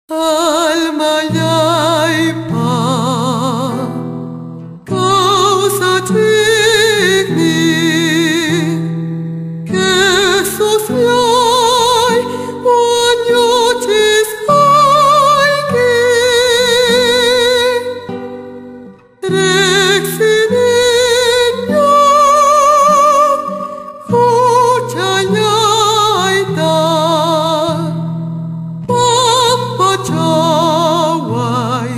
Alma y paz, causa digni, que sociai ognotis haigi, rex in igno, huciaiaita, Chawai,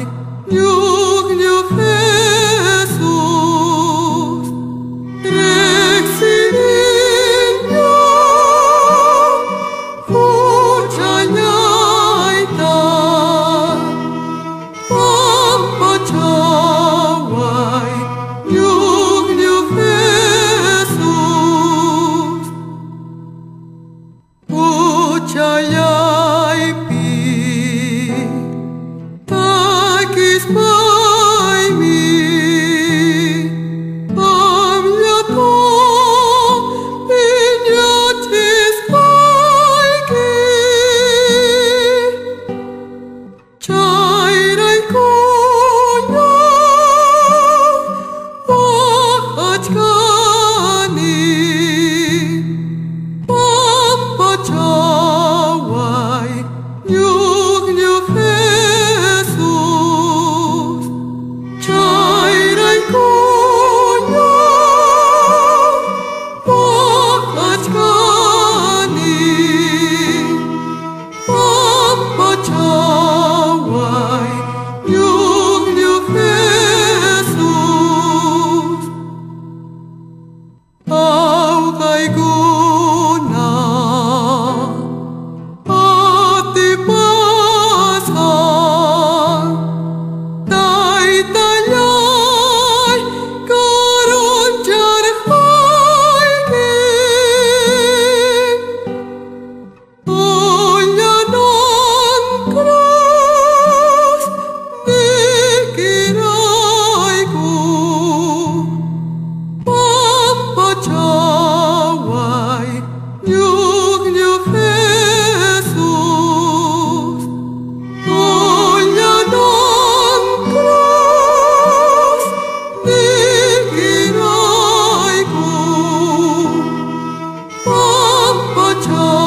nyuk nyuk Jesus, Rex in igno, huciaiaita, Pampa chawai, nyuk nyuk Jesus, huciaiai Takis by me, Amyapo, Pinyatis Paiki, Chairai Koya, Wahachkani, Pampa Chawai, Nyuk Nyuk Chairai Koya, Wahachkani, Pampa Chawai, Nyuk Nyuk Jesus, Aukai guna, Ati pasan, Taytayay karon jarhaigi, Olyanan krus nikirayku, Pampa chawai nyuk nyuk Jesus, Olyanan krus nikirayku, Pampa chawai